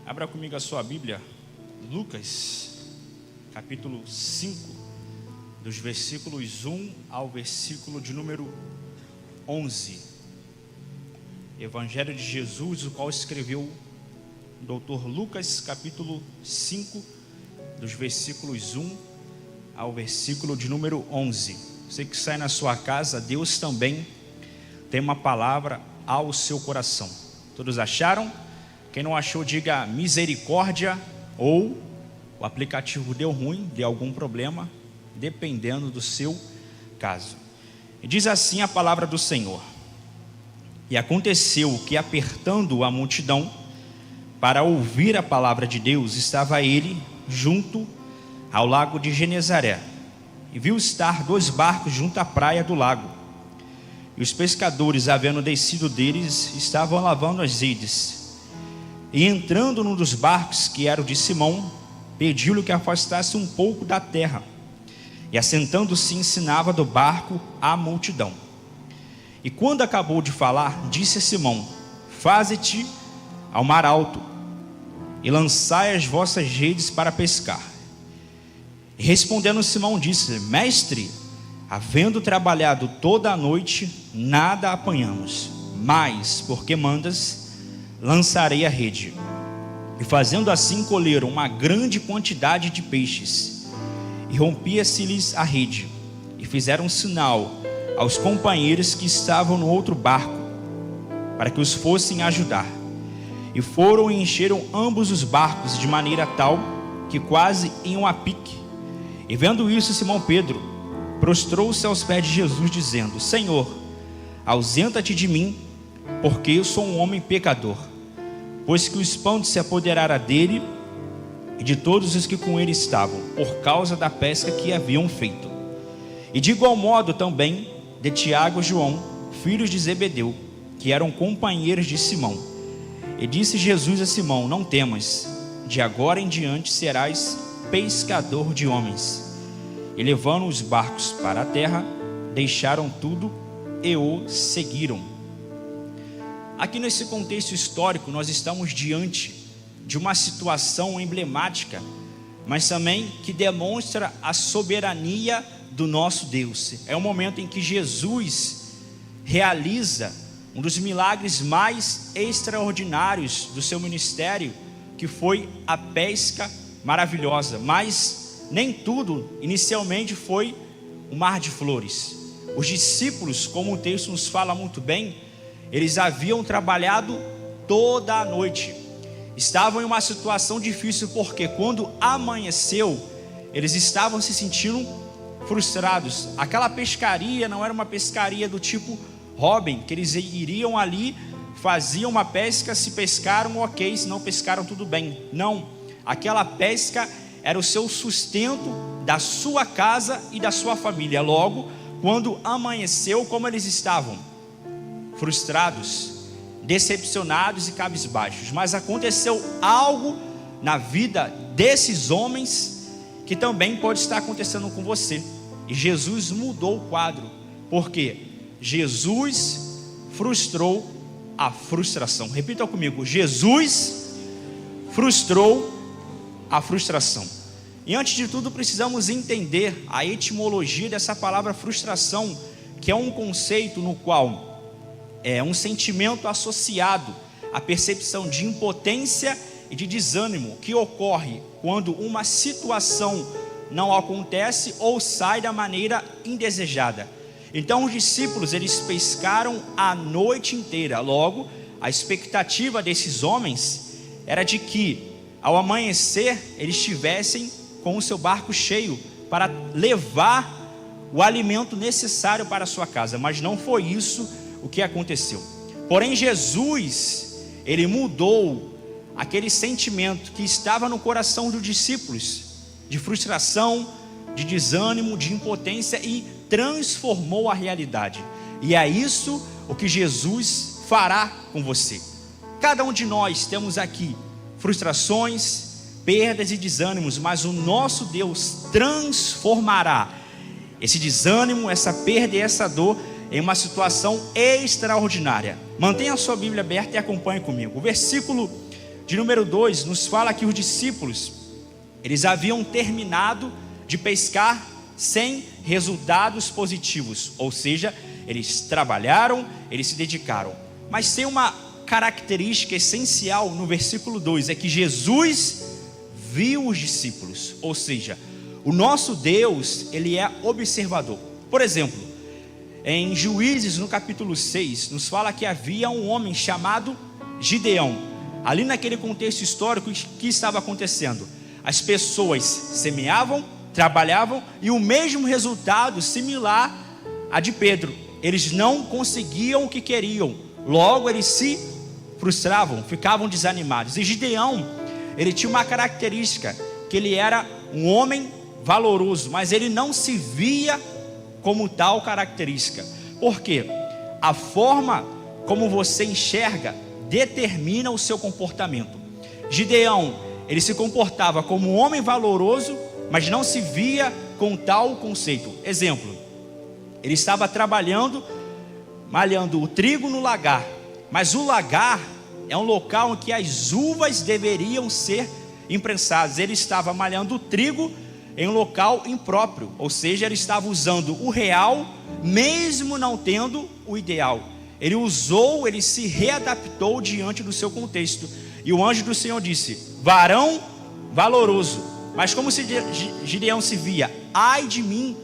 Abra comigo a sua Bíblia, Lucas, capítulo 5, dos versículos 1 ao versículo de número 11. Evangelho de Jesus, o qual escreveu o doutor Lucas, capítulo 5, dos versículos 1 ao versículo de número 11. Você que sai na sua casa, Deus também tem uma palavra ao seu coração. Todos acharam? Quem não achou, diga misericórdia, ou o aplicativo deu ruim, deu algum problema, dependendo do seu caso. E diz assim a palavra do Senhor: E aconteceu que, apertando a multidão para ouvir a palavra de Deus, estava ele junto ao lago de Genezaré, e viu estar 2 barcos junto à praia do lago. E os pescadores, havendo descido deles, estavam lavando as redes. E entrando num dos barcos, que era o de Simão, pediu-lhe que afastasse um pouco da terra. E assentando-se, ensinava do barco à multidão. E quando acabou de falar, disse a Simão: Faze-te ao mar alto, e lançai as vossas redes para pescar. E respondendo Simão, disse: Mestre, havendo trabalhado toda a noite, nada apanhamos, mas, porque mandas, lançarei a rede. E fazendo assim, colheram uma grande quantidade de peixes, e rompia-se-lhes a rede, e fizeram sinal aos companheiros que estavam no outro barco, para que os fossem ajudar. E foram e encheram ambos os barcos, de maneira tal que quase iam a pique. E vendo isso, Simão Pedro prostrou-se aos pés de Jesus, dizendo: Senhor, ausenta-te de mim, porque eu sou um homem pecador. Pois que o espanto se apoderara dele e de todos os que com ele estavam, por causa da pesca que haviam feito. E de igual modo também de Tiago e João, filhos de Zebedeu, que eram companheiros de Simão. E disse Jesus a Simão: Não temas, de agora em diante serás pescador de homens. E levando os barcos para a terra, deixaram tudo e o seguiram. Aqui nesse contexto histórico, nós estamos diante de uma situação emblemática, mas também que demonstra a soberania do nosso Deus. É o momento em que Jesus realiza um dos milagres mais extraordinários do seu ministério, que foi a pesca maravilhosa. Mas nem tudo inicialmente foi um mar de flores. Os discípulos, como o texto nos fala muito bem, eles haviam trabalhado toda a noite, estavam em uma situação difícil, porque quando amanheceu, eles estavam se sentindo frustrados. Aquela pescaria não era uma pescaria do tipo Robin, que eles iriam ali, faziam uma pesca, se pescaram, ok, se não pescaram, tudo bem. Não, aquela pesca era o seu sustento da sua casa e da sua família. Logo, quando amanheceu, como eles estavam? Frustrados, decepcionados e cabisbaixos. Mas aconteceu algo na vida desses homens que também pode estar acontecendo com você. E Jesus mudou o quadro, porque Jesus frustrou a frustração. Repita comigo: Jesus frustrou a frustração. E antes de tudo, precisamos entender a etimologia dessa palavra frustração, que é um conceito no qual é um sentimento associado à percepção de impotência e de desânimo que ocorre quando uma situação não acontece ou sai da maneira indesejada. Então os discípulos, eles pescaram a noite inteira. Logo, a expectativa desses homens era de que ao amanhecer eles estivessem com o seu barco cheio para levar o alimento necessário para a sua casa. Mas não foi isso o que aconteceu. Porém, Jesus, ele mudou aquele sentimento que estava no coração dos discípulos, de frustração, de desânimo, de impotência, e transformou a realidade. E é isso o que Jesus fará com você. Cada um de nós temos aqui frustrações, perdas e desânimos, mas o nosso Deus transformará esse desânimo, essa perda e essa dor em uma situação extraordinária. Mantenha a sua Bíblia aberta e acompanhe comigo. O versículo de número 2, nos fala que os discípulos, eles haviam terminado de pescar sem resultados positivos, ou seja, eles trabalharam, eles se dedicaram, mas tem uma característica essencial no versículo 2, é que Jesus viu os discípulos, ou seja, o nosso Deus, ele é observador. Por exemplo, em Juízes, no capítulo 6, nos fala que havia um homem chamado Gideão. Ali naquele contexto histórico, o que estava acontecendo? As pessoas semeavam, trabalhavam, e o mesmo resultado similar a de Pedro. Eles não conseguiam o que queriam, logo eles se frustravam, ficavam desanimados. E Gideão, ele tinha uma característica, que ele era um homem valoroso, mas ele não se via como tal característica. Por quê? A forma como você enxerga determina o seu comportamento. Gideão, ele se comportava como um homem valoroso, mas não se via com tal conceito. Exemplo, ele estava trabalhando, malhando o trigo no lagar, mas o lagar é um local em que as uvas deveriam ser imprensadas. Ele estava malhando o trigo em um local impróprio, ou seja, ele estava usando o real, mesmo não tendo o ideal. Ele se readaptou diante do seu contexto. E o anjo do Senhor disse: varão valoroso. Mas como se Gideão se via? Ai de mim.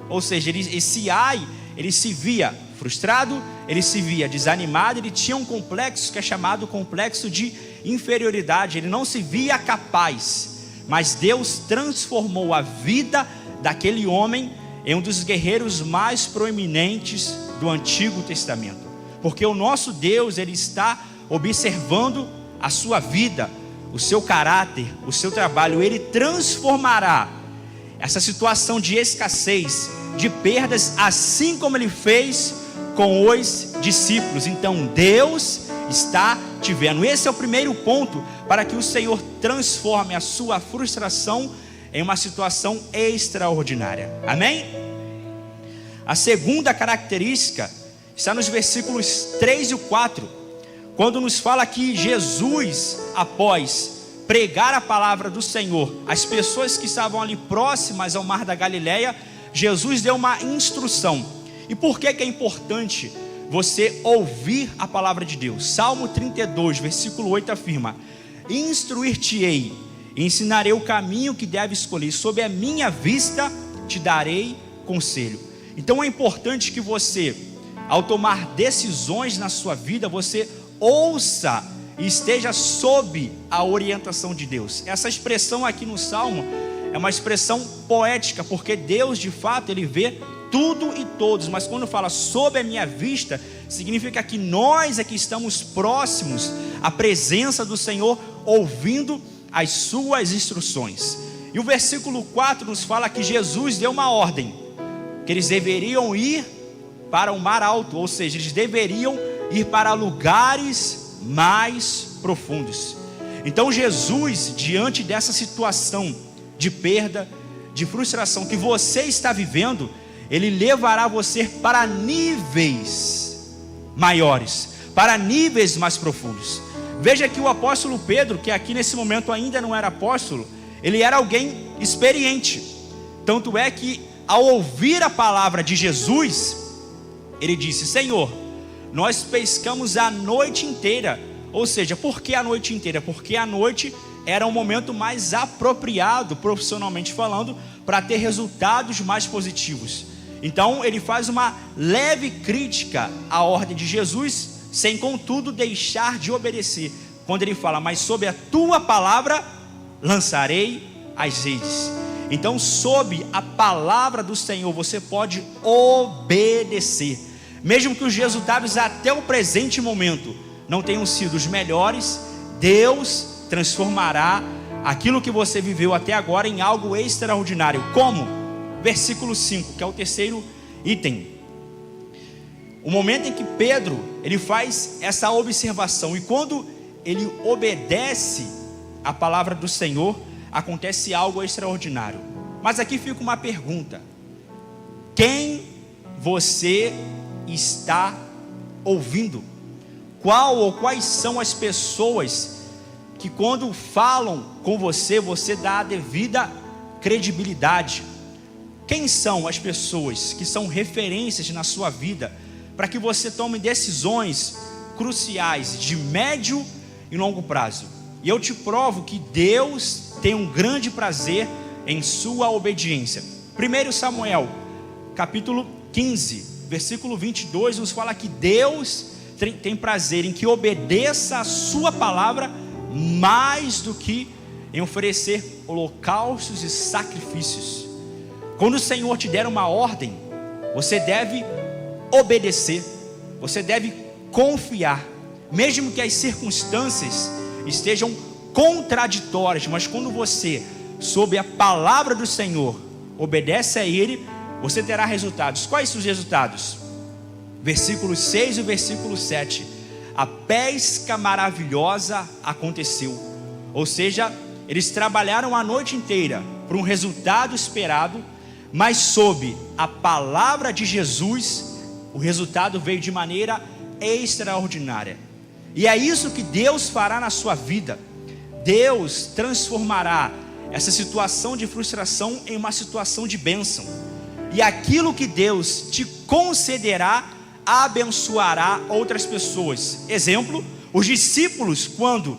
Ou seja, esse ai, ele se via frustrado, ele se via desanimado, ele tinha um complexo que é chamado complexo de inferioridade. Ele não se via capaz. Mas Deus transformou a vida daquele homem em um dos guerreiros mais proeminentes do Antigo Testamento. Porque o nosso Deus, ele está observando a sua vida, o seu caráter, o seu trabalho. Ele transformará essa situação de escassez, de perdas, assim como ele fez com os discípulos. Então Deus está te vendo. Esse é o primeiro ponto para que o Senhor transforme a sua frustração em uma situação extraordinária. Amém? A segunda característica está nos versículos 3 e 4, quando nos fala que Jesus, após pregar a palavra do Senhor, as pessoas que estavam ali próximas ao mar da Galileia, Jesus deu uma instrução. E por que é importante você ouvir a palavra de Deus? Salmo 32, versículo 8 afirma: instruir-te-ei, ensinarei o caminho que deve escolher, sob a minha vista te darei conselho. Então é importante que você, ao tomar decisões na sua vida, você ouça e esteja sob a orientação de Deus. Essa expressão aqui no Salmo é uma expressão poética, porque Deus de fato ele vê tudo e todos, mas quando fala sob a minha vista, significa que nós é que estamos próximos à presença do Senhor, ouvindo as suas instruções. E o versículo 4 nos fala que Jesus deu uma ordem, que eles deveriam ir para o mar alto, ou seja, eles deveriam ir para lugares mais profundos. Então Jesus, diante dessa situação de perda, de frustração que você está vivendo, ele levará você para níveis maiores, para níveis mais profundos. Veja que o apóstolo Pedro, que aqui nesse momento ainda não era apóstolo, ele era alguém experiente. Tanto é que ao ouvir a palavra de Jesus, ele disse: Senhor, nós pescamos a noite inteira. Ou seja, por que a noite inteira? Porque a noite era um momento mais apropriado, profissionalmente falando, para ter resultados mais positivos. Então ele faz uma leve crítica à ordem de Jesus, sem contudo deixar de obedecer, quando ele fala: mas sob a tua palavra lançarei as redes. Então sob a palavra do Senhor você pode obedecer, mesmo que os resultados até o presente momento não tenham sido os melhores. Deus transformará aquilo que você viveu até agora em algo extraordinário. Como? Versículo 5, que é o terceiro item. O momento em que Pedro, ele faz essa observação, e quando ele obedece a palavra do Senhor, acontece algo extraordinário. Mas aqui fica uma pergunta: quem você está ouvindo? Qual ou quais são as pessoas que quando falam com você, você dá a devida credibilidade. Quem são as pessoas que são referências na sua vida para que você tome decisões cruciais de médio e longo prazo? E eu te provo que Deus tem um grande prazer em sua obediência. 1 Samuel, capítulo 15, versículo 22, nos fala que Deus tem prazer em que obedeça a sua palavra mais do que em oferecer holocaustos e sacrifícios. Quando o Senhor te der uma ordem, você deve obedecer, você deve confiar, mesmo que as circunstâncias estejam contraditórias, mas quando você, sob a palavra do Senhor, obedece a Ele, você terá resultados. Quais são os resultados? Versículo 6 e versículo 7. A pesca maravilhosa aconteceu. Ou seja, eles trabalharam a noite inteira por um resultado esperado, mas sob a palavra de Jesus, o resultado veio de maneira extraordinária. E é isso que Deus fará na sua vida. Deus transformará essa situação de frustração em uma situação de bênção. E aquilo que Deus te concederá, abençoará outras pessoas. Exemplo, os discípulos, quando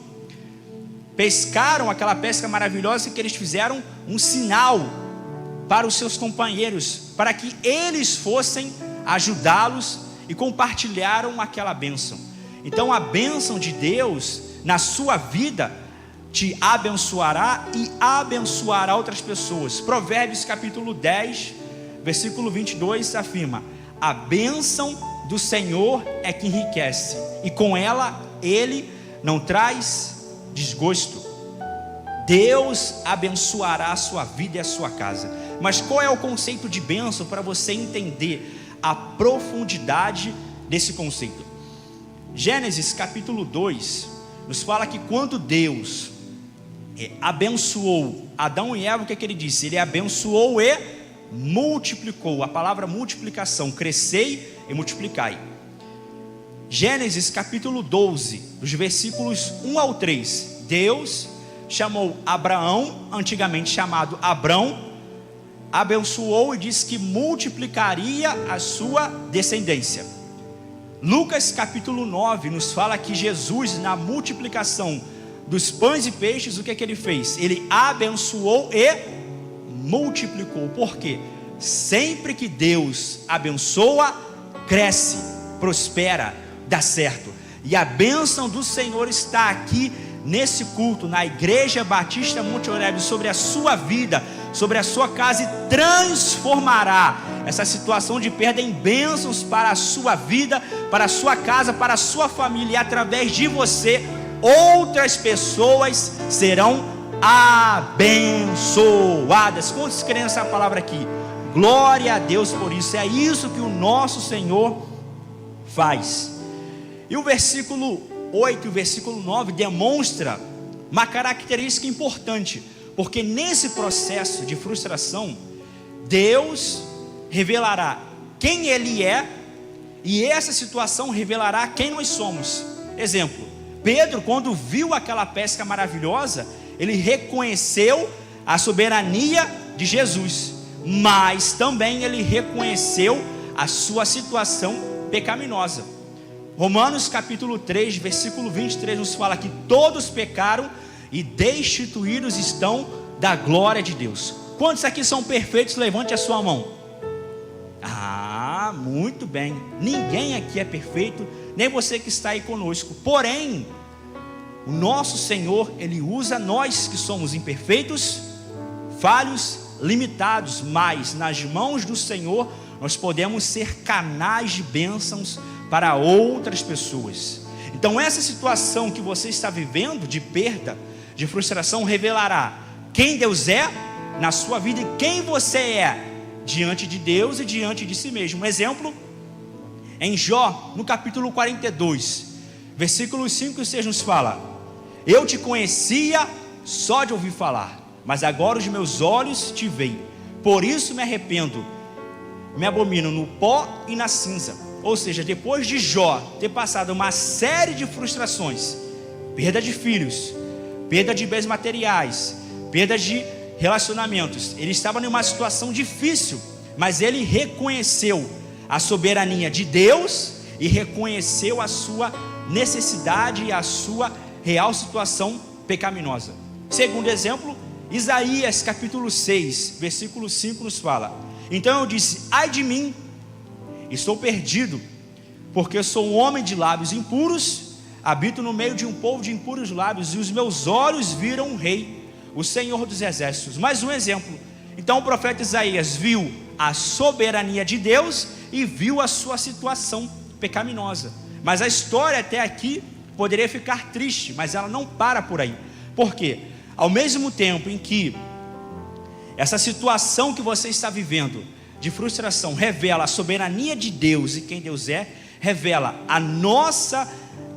pescaram aquela pesca maravilhosa, que eles fizeram um sinal para os seus companheiros, para que eles fossem ajudá-los, e compartilharam aquela bênção. Então a bênção de Deus na sua vida te abençoará e abençoará outras pessoas. Provérbios capítulo 10, versículo 22 afirma: a bênção do Senhor é que enriquece, e com ela Ele não traz desgosto. Deus abençoará a sua vida e a sua casa. Mas qual é o conceito de bênção, para você entender a profundidade desse conceito? Gênesis capítulo 2 nos fala que quando Deus abençoou Adão e Eva, o que é que ele disse? Ele abençoou e multiplicou. A palavra multiplicação, crescei e multiplicai. Gênesis capítulo 12, dos versículos 1 ao 3, Deus chamou Abraão, antigamente chamado Abrão, abençoou e disse que multiplicaria a sua descendência. Lucas capítulo 9 nos fala que Jesus, na multiplicação dos pães e peixes, o que é que ele fez? Ele abençoou e multiplicou. Por quê? Sempre que Deus abençoa, cresce, prospera, dá certo. E a bênção do Senhor está aqui nesse culto, na Igreja Batista Monte Oreb, sobre a sua vida, sobre a sua casa, e transformará essa situação de perda em bênçãos para a sua vida, para a sua casa, para a sua família. E através de você, outras pessoas serão abençoadas. Quantos creem nessa palavra aqui? Glória a Deus por isso. É isso que o nosso Senhor faz. E o versículo 8 e o versículo 9 demonstra uma característica importante, porque nesse processo de frustração, Deus revelará quem Ele é, e essa situação revelará quem nós somos. Exemplo, Pedro, quando viu aquela pesca maravilhosa, ele reconheceu a soberania de Jesus, mas também ele reconheceu a sua situação pecaminosa. Romanos capítulo 3, versículo 23 nos fala que todos pecaram e destituídos estão da glória de Deus. Quantos aqui são perfeitos? Levante a sua mão. Ah, muito bem. Ninguém aqui é perfeito, nem você que está aí conosco. Porém, o nosso Senhor, Ele usa nós que somos imperfeitos, falhos, limitados, mas nas mãos do Senhor nós podemos ser canais de bênçãos para outras pessoas. Então essa situação que você está vivendo de perda, de frustração, revelará quem Deus é na sua vida e quem você é diante de Deus e diante de si mesmo. Um exemplo, em Jó, no capítulo 42, versículos 5 e 6 nos fala: eu te conhecia só de ouvir falar, mas agora os meus olhos te veem, por isso me arrependo, me abomino no pó e na cinza. Ou seja, depois de Jó ter passado uma série de frustrações, perda de filhos, perda de bens materiais, perda de relacionamentos. Ele estava em uma situação difícil, mas ele reconheceu a soberania de Deus e reconheceu a sua necessidade e a sua real situação pecaminosa. Segundo exemplo, Isaías capítulo 6, versículo 5 nos fala: então eu disse, ai de mim, estou perdido, porque eu sou um homem de lábios impuros, habito no meio de um povo de impuros lábios, e os meus olhos viram um rei, o Senhor dos exércitos. Mais um exemplo. Então o profeta Isaías viu a soberania de Deus e viu a sua situação pecaminosa. Mas a história até aqui poderia ficar triste, mas ela não para por aí. Por quê? Ao mesmo tempo em que essa situação que você está vivendo de frustração revela a soberania de Deus e quem Deus é, revela a nossa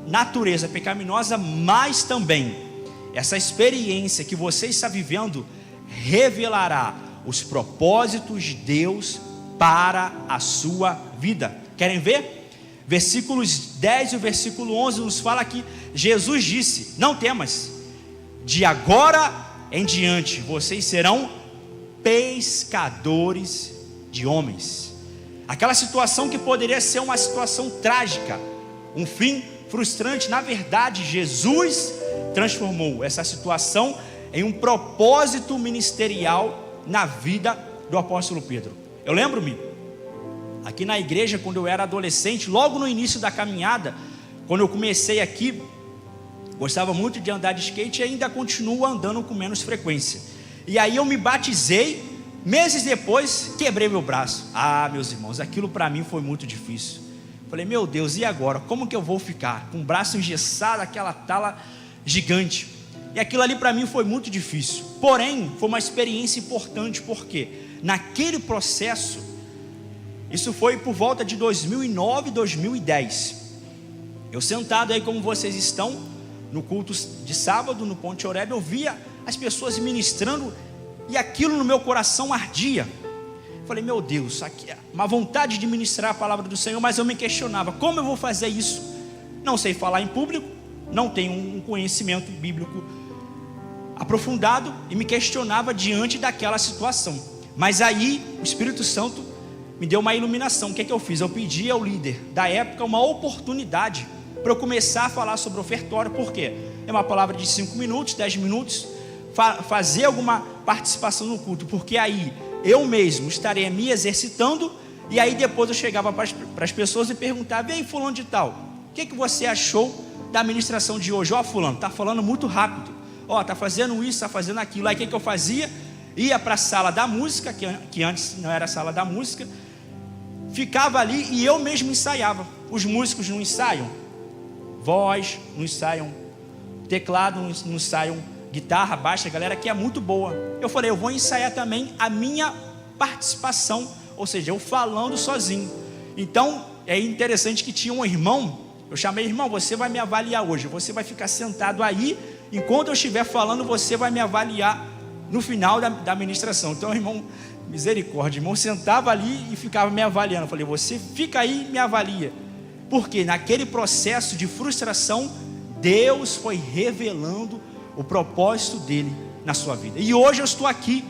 natureza pecaminosa, mas também essa experiência que você está vivendo revelará os propósitos de Deus para a sua vida. Querem ver? Versículos 10 e o versículo 11 nos fala que Jesus disse: não temas, de agora em diante vocês serão pescadores de homens. Aquela situação que poderia ser uma situação trágica, um fim frustrante, na verdade Jesus transformou essa situação em um propósito ministerial na vida do apóstolo Pedro. Eu lembro-me, aqui na igreja, quando eu era adolescente, logo no início da caminhada, quando eu comecei aqui, gostava muito de andar de skate e ainda continuo andando com menos frequência. E aí eu me batizei, meses depois quebrei meu braço. Meus irmãos, aquilo para mim foi muito difícil. Falei, meu Deus, e agora? Como que eu vou ficar? Com o braço engessado, aquela tala gigante. E aquilo ali para mim foi muito difícil. Porém, foi uma experiência importante, porque naquele processo, isso foi por volta de 2009, 2010. Eu sentado aí como vocês estão, no culto de sábado, no Ponte Oreb, eu via as pessoas ministrando, e aquilo no meu coração ardia. Falei, meu Deus, aqui é uma vontade de ministrar a palavra do Senhor, mas eu me questionava, como eu vou fazer isso? Não sei falar em público, não tenho um conhecimento bíblico aprofundado, e me questionava diante daquela situação. Mas aí o Espírito Santo me deu uma iluminação. O que é que eu fiz? Eu pedi ao líder da época uma oportunidade para eu começar a falar sobre ofertório. Por quê? É uma palavra de 5 minutos, 10 minutos, fazer alguma participação no culto, porque aí eu mesmo estarei me exercitando, e aí depois eu chegava para as pessoas e perguntava, e aí fulano de tal, o que você achou da ministração de hoje? Fulano, está falando muito rápido, está fazendo isso, está fazendo aquilo. Aí o que eu fazia? Ia para a sala da música, que antes não era a sala da música, ficava ali e eu mesmo ensaiava. Os músicos não ensaiam voz, não ensaiam teclado, não ensaiam guitarra, baixo, a galera que é muito boa. Eu falei, eu vou ensaiar também a minha participação, ou seja, eu falando sozinho. Então, é interessante que tinha um irmão, eu chamei, irmão, você vai me avaliar hoje, você vai ficar sentado aí, enquanto eu estiver falando, você vai me avaliar no final da ministração. Então, irmão, misericórdia, irmão sentava ali e ficava me avaliando. Eu falei, você fica aí e me avalia. Porque naquele processo de frustração, Deus foi revelando o propósito dele na sua vida. E hoje eu estou aqui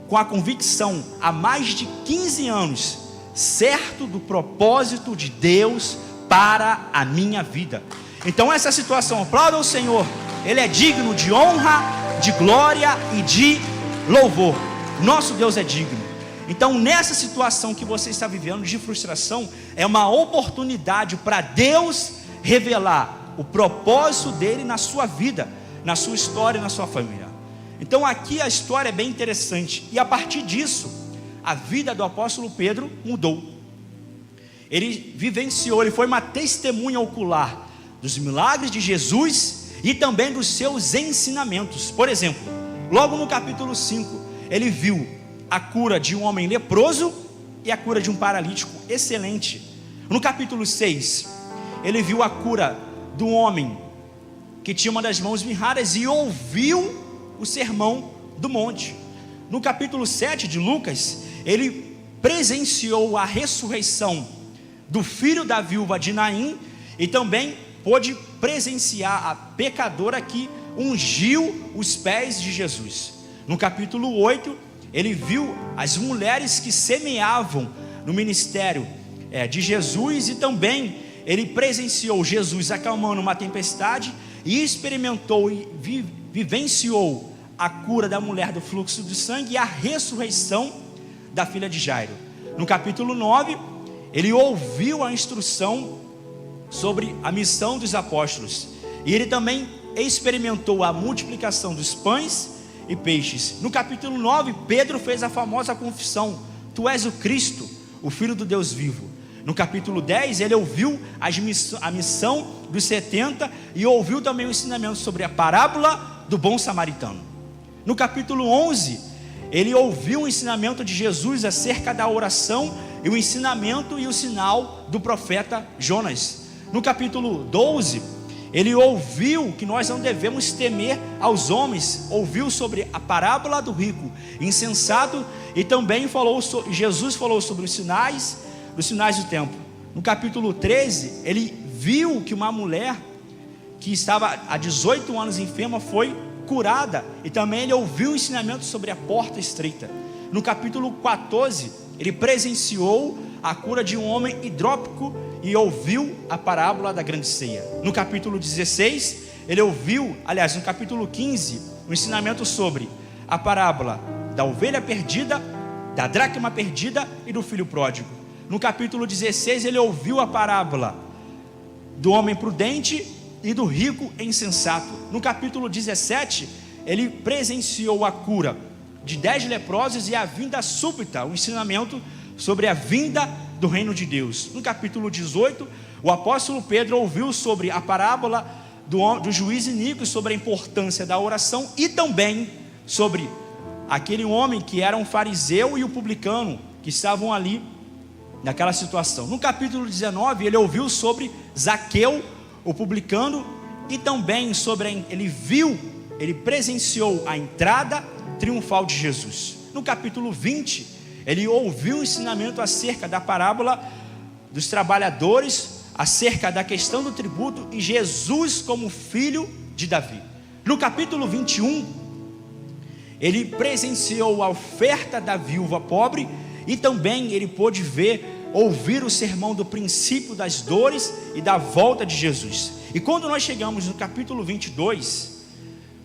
com a convicção, há mais de 15 anos, certo do propósito de Deus para a minha vida. Então essa situação, aplauda o Senhor, Ele é digno de honra, de glória e de louvor. Nosso Deus é digno. Então nessa situação que você está vivendo de frustração, é uma oportunidade para Deus revelar o propósito dele na sua vida, na sua história e na sua família. Então aqui a história é bem interessante, e a partir disso a vida do apóstolo Pedro mudou. Ele vivenciou, ele foi uma testemunha ocular dos milagres de Jesus e também dos seus ensinamentos. Por exemplo, logo no capítulo 5, ele viu a cura de um homem leproso e a cura de um paralítico excelente. No capítulo 6, ele viu a cura do homem que tinha uma das mãos mirradas e ouviu o sermão do monte. No capítulo 7 de Lucas, ele presenciou a ressurreição do filho da viúva de Naim e também pôde presenciar a pecadora que ungiu os pés de Jesus. No capítulo 8, ele viu as mulheres que semeavam no ministério de Jesus, e também ele presenciou Jesus acalmando uma tempestade e experimentou e vivenciou a cura da mulher do fluxo de sangue e a ressurreição da filha de Jairo. No capítulo 9, ele ouviu a instrução sobre a missão dos apóstolos, e ele também experimentou a multiplicação dos pães e peixes. No capítulo 9, Pedro fez a famosa confissão: tu és o Cristo, o Filho do Deus vivo. No capítulo 10, ele ouviu a missão dos 70 e ouviu também o ensinamento sobre a parábola do bom samaritano. No capítulo 11, ele ouviu o ensinamento de Jesus acerca da oração e o ensinamento e o sinal do profeta Jonas. No capítulo 12, ele ouviu que nós não devemos temer aos homens, ouviu sobre a parábola do rico insensato, e também Jesus falou sobre os sinais do tempo. No capítulo 13, ele viu que uma mulher que estava há 18 anos enferma foi curada, e também ele ouviu o ensinamento sobre a porta estreita. No capítulo 14, ele presenciou a cura de um homem hidrópico e ouviu a parábola da grande ceia. No capítulo 16, ele ouviu, no capítulo 15, o ensinamento sobre a parábola da ovelha perdida, da dracma perdida e do filho pródigo. No capítulo 16, ele ouviu a parábola do homem prudente e do rico insensato. No capítulo 17, ele presenciou a cura de 10 leprosos e a vinda súbita, o ensinamento sobre a vinda do reino de Deus. No capítulo 18, o apóstolo Pedro ouviu sobre a parábola do juiz iníquo, sobre a importância da oração, e também sobre aquele homem que era um fariseu e o publicano que estavam ali naquela situação. No capítulo 19, ele ouviu sobre Zaqueu, o publicano, e também ele presenciou a entrada triunfal de Jesus. No capítulo 20, ele ouviu o ensinamento acerca da parábola dos trabalhadores, acerca da questão do tributo e Jesus como filho de Davi. No capítulo 21, ele presenciou a oferta da viúva pobre, e também ele pôde ouvir o sermão do princípio das dores e da volta de Jesus. E quando nós chegamos no capítulo 22,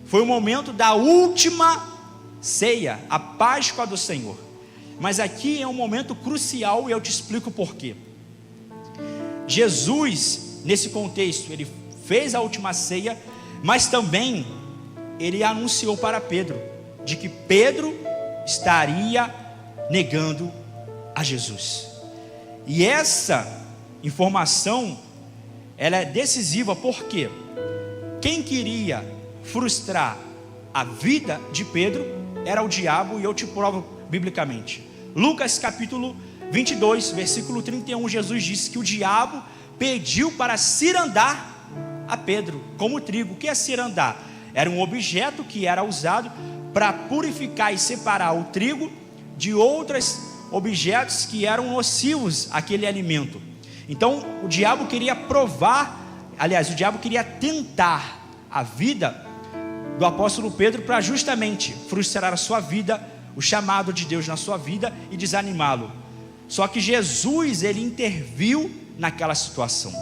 foi o momento da última ceia, a Páscoa do Senhor. Mas aqui é um momento crucial e eu te explico por quê. Jesus, nesse contexto, ele fez a última ceia, mas também ele anunciou para Pedro de que Pedro estaria negando a Jesus. E essa informação, ela é decisiva, porque quem queria frustrar a vida de Pedro era o diabo, e eu te provo biblicamente. Lucas capítulo 22, versículo 31, Jesus disse que o diabo pediu para cirandar a Pedro como trigo. O que é cirandar? Era um objeto que era usado para purificar e separar o trigo de outros objetos que eram nocivos àquele alimento. Então o diabo queria o diabo queria tentar a vida do apóstolo Pedro para justamente frustrar a sua vida, o chamado de Deus na sua vida, e desanimá-lo. Só que Jesus, ele interviu naquela situação.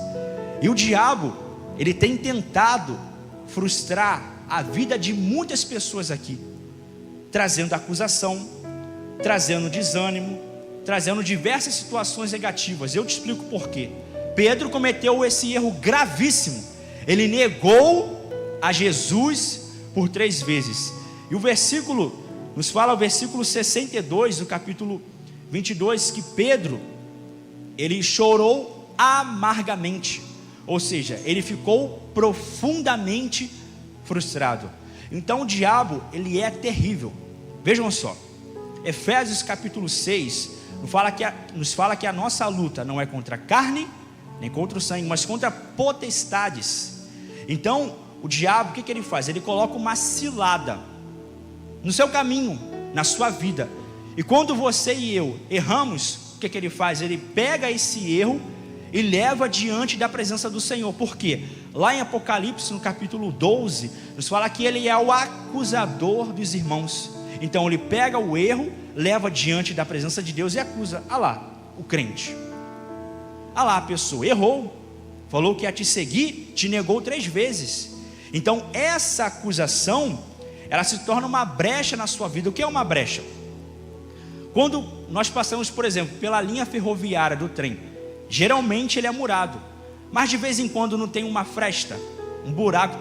E o diabo, ele tem tentado frustrar a vida de muitas pessoas aqui, trazendo acusação, trazendo desânimo, trazendo diversas situações negativas. Eu te explico por quê. Pedro cometeu esse erro gravíssimo. Ele negou a Jesus por 3 vezes. E o versículo nos fala, o versículo 62 do capítulo 22, que Pedro, ele chorou amargamente. Ou seja, ele ficou profundamente frustrado. Então o diabo, ele é terrível. Vejam só, Efésios capítulo 6 nos fala que a nossa luta não é contra a carne, nem contra o sangue, mas contra potestades. Então o diabo, o que ele faz? Ele coloca uma cilada no seu caminho, na sua vida. E quando você e eu erramos, o que ele faz? Ele pega esse erro e leva diante da presença do Senhor. Por quê? Lá em Apocalipse, no capítulo 12, nos fala que ele é o acusador dos irmãos. Então ele pega o erro, leva diante da presença de Deus e acusa. Ah lá, o crente. Ah lá, a pessoa errou, falou que ia te seguir, te negou 3 vezes. Então essa acusação, ela se torna uma brecha na sua vida. O que é uma brecha? Quando nós passamos, por exemplo, pela linha ferroviária do trem, geralmente ele é murado, mas de vez em quando não tem uma fresta, um buraco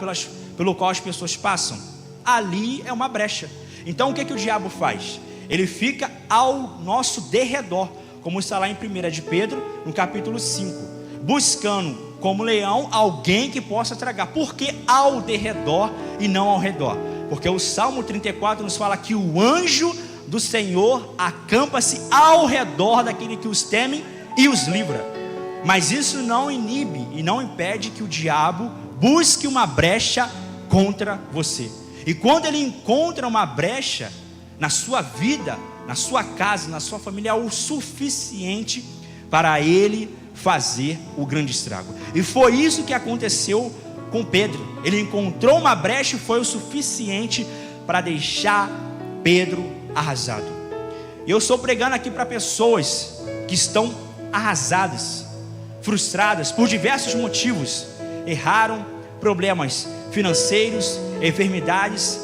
pelo qual as pessoas passam. Ali é uma brecha. Então o que o diabo faz? Ele fica ao nosso derredor, como está lá em 1 de Pedro, no capítulo 5, buscando como leão alguém que possa tragar. Por que ao derredor e não ao redor? Porque o Salmo 34 nos fala que o anjo do Senhor acampa-se ao redor daquele que os temem e os livra. Mas isso não inibe e não impede que o diabo busque uma brecha contra você. E quando ele encontra uma brecha na sua vida, na sua casa, na sua família, é o suficiente para ele fazer o grande estrago. E foi isso que aconteceu com Pedro. Ele encontrou uma brecha e foi o suficiente para deixar Pedro arrasado. Eu estou pregando aqui para pessoas que estão arrasadas, frustradas por diversos motivos. Erraram, problemas financeiros, enfermidades,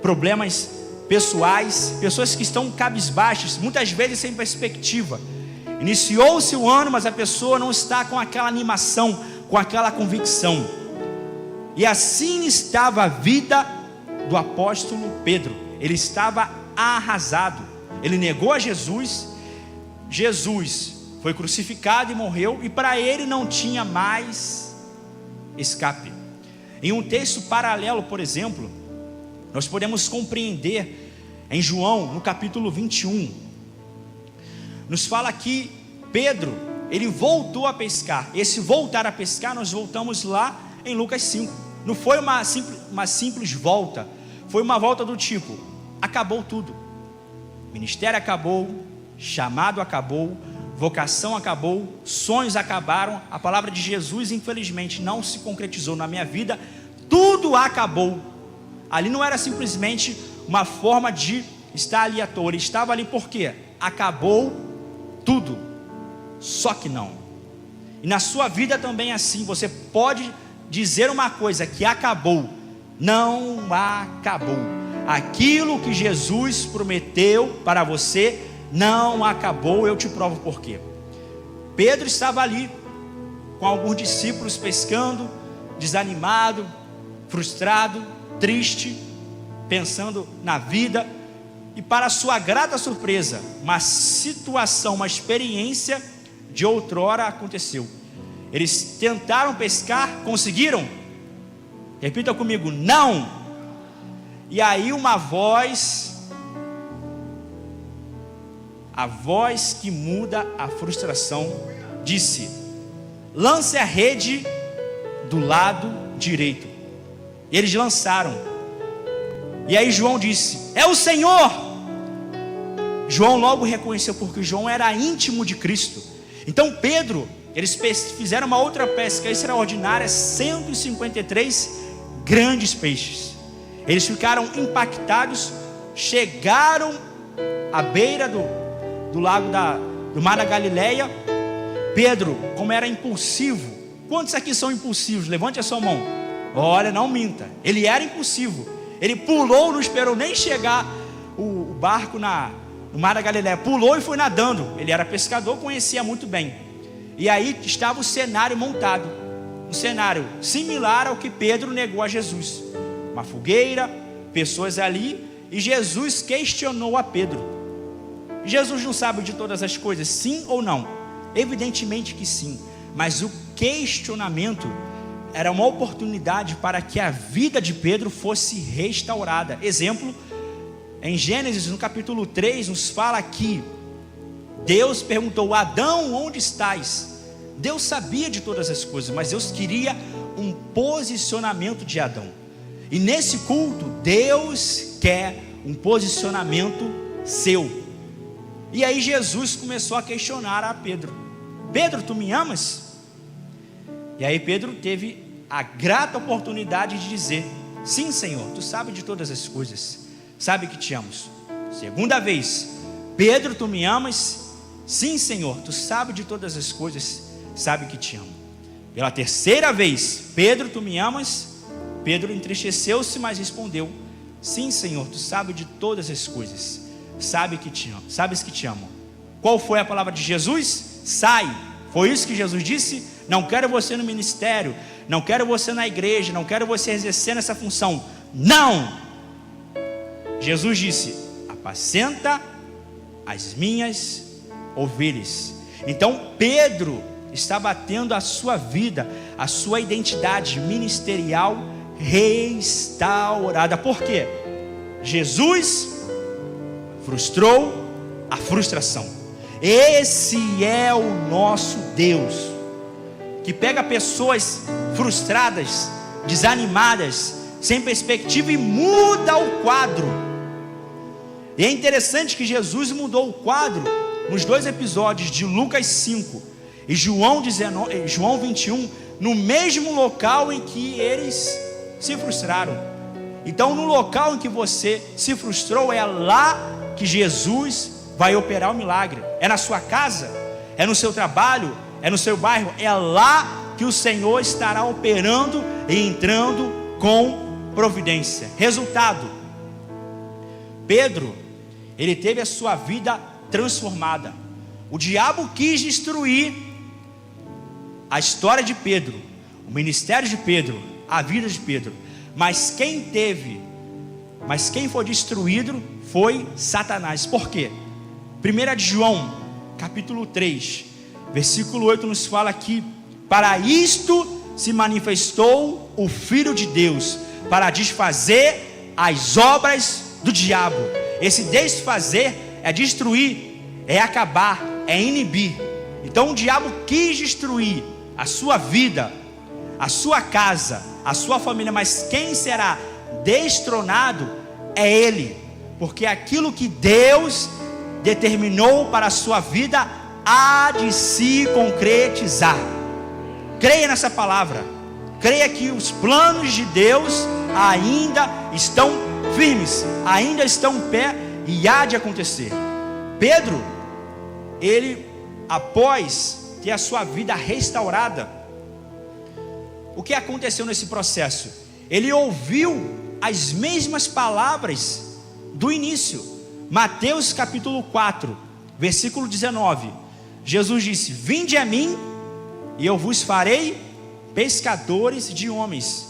problemas pessoais, pessoas que estão cabisbaixas, muitas vezes sem perspectiva. Iniciou-se o ano, mas a pessoa não está com aquela animação, com aquela convicção. E assim estava a vida do apóstolo Pedro. Ele estava arrasado. Ele negou a Jesus. Jesus foi crucificado e morreu, e para ele não tinha mais escape. Em um texto paralelo, por exemplo, nós podemos compreender em João, no capítulo 21, nos fala que Pedro, ele voltou a pescar. Esse voltar a pescar, nós voltamos lá em Lucas 5. Não foi uma simples volta, foi uma volta do tipo: acabou tudo, ministério acabou, chamado acabou, vocação acabou, sonhos acabaram, a palavra de Jesus infelizmente não se concretizou na minha vida, tudo acabou. Ali não era simplesmente uma forma de estar ali à toa, ele estava ali porque acabou tudo. Só que não. E na sua vida também é assim. Você pode dizer uma coisa que acabou, não acabou. Aquilo que Jesus prometeu para você não acabou. Eu te provo por quê. Pedro estava ali com alguns discípulos pescando, desanimado, frustrado, triste, pensando na vida. E para sua grata surpresa, uma situação, uma experiência de outrora aconteceu. Eles tentaram pescar, conseguiram? Repita comigo: não. E aí uma voz, a voz que muda a frustração, disse: lance a rede do lado direito. E eles lançaram. E aí João disse: é o Senhor. João logo reconheceu, porque João era íntimo de Cristo. Então Pedro, eles fizeram uma outra pesca extraordinária, 153 grandes peixes. Eles ficaram impactados, chegaram à beira do lago do mar da Galileia. Pedro, como era impulsivo, quantos aqui são impulsivos? Levante a sua mão. Olha, não minta, ele era impulsivo. Ele pulou, não esperou nem chegar o barco no mar da Galileia, pulou e foi nadando. Ele era pescador, conhecia muito bem. E aí estava o cenário montado, um cenário similar ao que Pedro negou a Jesus. Uma fogueira, pessoas ali, e Jesus questionou a Pedro. Jesus não sabe de todas as coisas, sim ou não? Evidentemente que sim, mas o questionamento era uma oportunidade para que a vida de Pedro fosse restaurada. Exemplo, em Gênesis, no capítulo 3, nos fala que Deus perguntou: Adão, onde estás? Deus sabia de todas as coisas, mas Deus queria um posicionamento de Adão. E nesse culto, Deus quer um posicionamento seu. E aí Jesus começou a questionar a Pedro: Pedro, tu me amas? E aí Pedro teve a grata oportunidade de dizer: sim, Senhor, tu sabes de todas as coisas, sabe que te amo. Segunda vez: Pedro, tu me amas? Sim, Senhor, tu sabes de todas as coisas, sabe que te amo. Pela terceira vez: Pedro, tu me amas? Pedro entristeceu-se, mas respondeu: sim, Senhor, tu sabes de todas as coisas, sabes que te amo. Qual foi a palavra de Jesus? Sai. Foi isso que Jesus disse? Não quero você no ministério, não quero você na igreja, não quero você exercendo essa função. Não! Jesus disse: apacenta as minhas ovelhas. Então Pedro está batendo a sua vida, a sua identidade ministerial restaurada. Por quê? Jesus frustrou a frustração. Esse é o nosso Deus, que pega pessoas frustradas, desanimadas, sem perspectiva, e muda o quadro. E é interessante que Jesus mudou o quadro nos dois episódios de Lucas 5 e João 21, no mesmo local em que eles se frustraram. Então, no local em que você se frustrou, é lá que Jesus vai operar o milagre. É na sua casa, é no seu trabalho, é no seu bairro, é lá que o Senhor estará operando e entrando com providência. Resultado: Pedro, ele teve a sua vida transformada. O diabo quis destruir a história de Pedro, o ministério de Pedro, a vida de Pedro. Mas quem foi destruído foi Satanás. Por quê? 1 João, capítulo 3, versículo 8 nos fala que para isto se manifestou o Filho de Deus, para desfazer as obras do diabo. Esse desfazer é destruir, é acabar, é inibir. Então o diabo quis destruir a sua vida, a sua casa, a sua família, mas quem será destronado é ele, porque aquilo que Deus determinou para a sua vida há de se concretizar. Creia nessa palavra, creia que os planos de Deus ainda estão firmes, ainda estão em pé e há de acontecer. Pedro, ele, após ter a sua vida restaurada, o que aconteceu nesse processo? Ele ouviu as mesmas palavras do início. Mateus capítulo 4, versículo 19, Jesus disse: vinde a mim e eu vos farei pescadores de homens.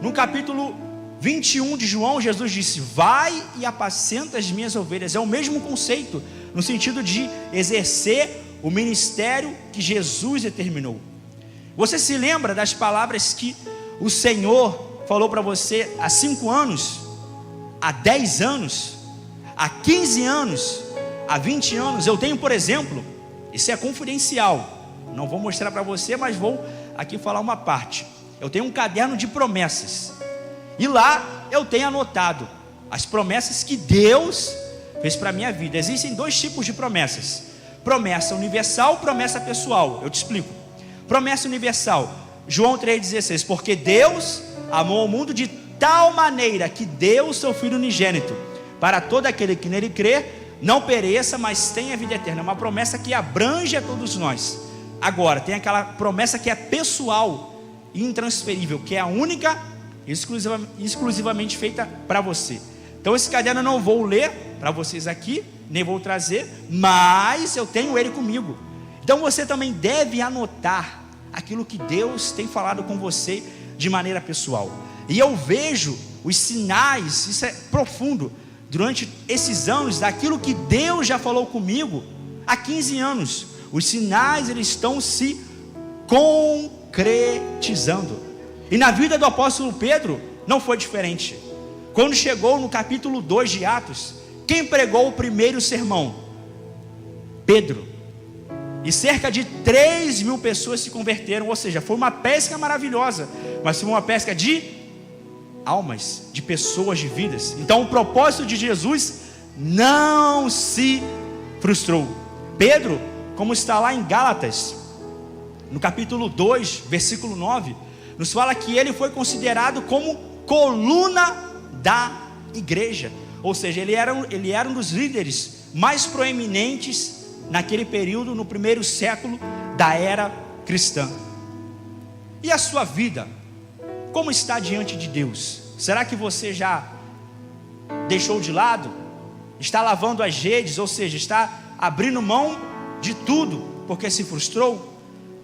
No capítulo 21 de João, Jesus disse: vai e apacenta as minhas ovelhas. É o mesmo conceito, no sentido de exercer o ministério que Jesus determinou. Você se lembra das palavras que o Senhor falou para você há 5 anos, há 10 anos, há 15 anos, há 20 anos? Eu tenho, por exemplo, isso é confidencial, não vou mostrar para você, mas vou aqui falar uma parte. Eu tenho um caderno de promessas, e lá eu tenho anotado as promessas que Deus fez para a minha vida. Existem 2 tipos de promessas: promessa universal, promessa pessoal. Eu te explico. Promessa universal, João 3,16, porque Deus amou o mundo de tal maneira que deu o seu Filho unigênito, para todo aquele que nele crê, não pereça, mas tenha vida eterna. É uma promessa que abrange a todos nós. Agora, tem aquela promessa que é pessoal, intransferível, que é a única, exclusivamente feita para você. Então esse caderno eu não vou ler para vocês aqui, nem vou trazer, mas eu tenho ele comigo. Então você também deve anotar aquilo que Deus tem falado com você de maneira pessoal. E eu vejo os sinais, isso é profundo, durante esses anos, daquilo que Deus já falou comigo há 15 anos. Os sinais, eles estão se concretizando. E na vida do apóstolo Pedro não foi diferente. Quando chegou no capítulo 2 de Atos, quem pregou o primeiro sermão? Pedro. E cerca de 3.000 pessoas se converteram. Ou seja, foi uma pesca maravilhosa, mas foi uma pesca de almas, de pessoas, de vidas. Então o propósito de Jesus não se frustrou. Pedro, como está lá em Gálatas, no capítulo 2, versículo 9, nos fala que ele foi considerado como coluna da igreja. Ou seja, ele era um dos líderes mais proeminentes naquele período, no primeiro século da era cristã. E a sua vida, como está diante de Deus? Será que você já deixou de lado? Está lavando as redes, ou seja, está abrindo mão de tudo, porque se frustrou,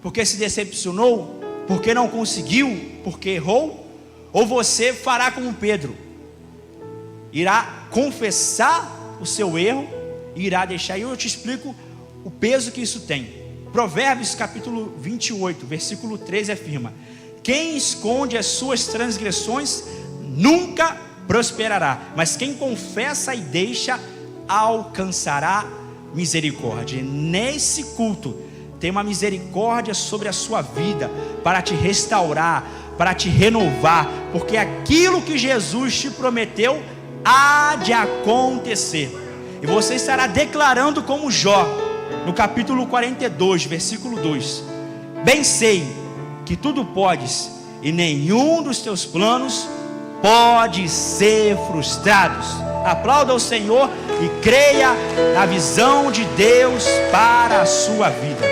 porque se decepcionou, porque não conseguiu, porque errou? Ou você fará como Pedro, irá confessar o seu erro e irá deixar? E eu te explico o peso que isso tem. Provérbios capítulo 28, versículo 13 afirma: quem esconde as suas transgressões nunca prosperará, mas quem confessa e deixa alcançará misericórdia. E nesse culto tem uma misericórdia sobre a sua vida, para te restaurar, para te renovar, porque aquilo que Jesus te prometeu há de acontecer. E você estará declarando como Jó, no capítulo 42, versículo 2: bem sei que tudo podes, e nenhum dos teus planos pode ser frustrado. Aplauda o Senhor e creia na visão de Deus para a sua vida.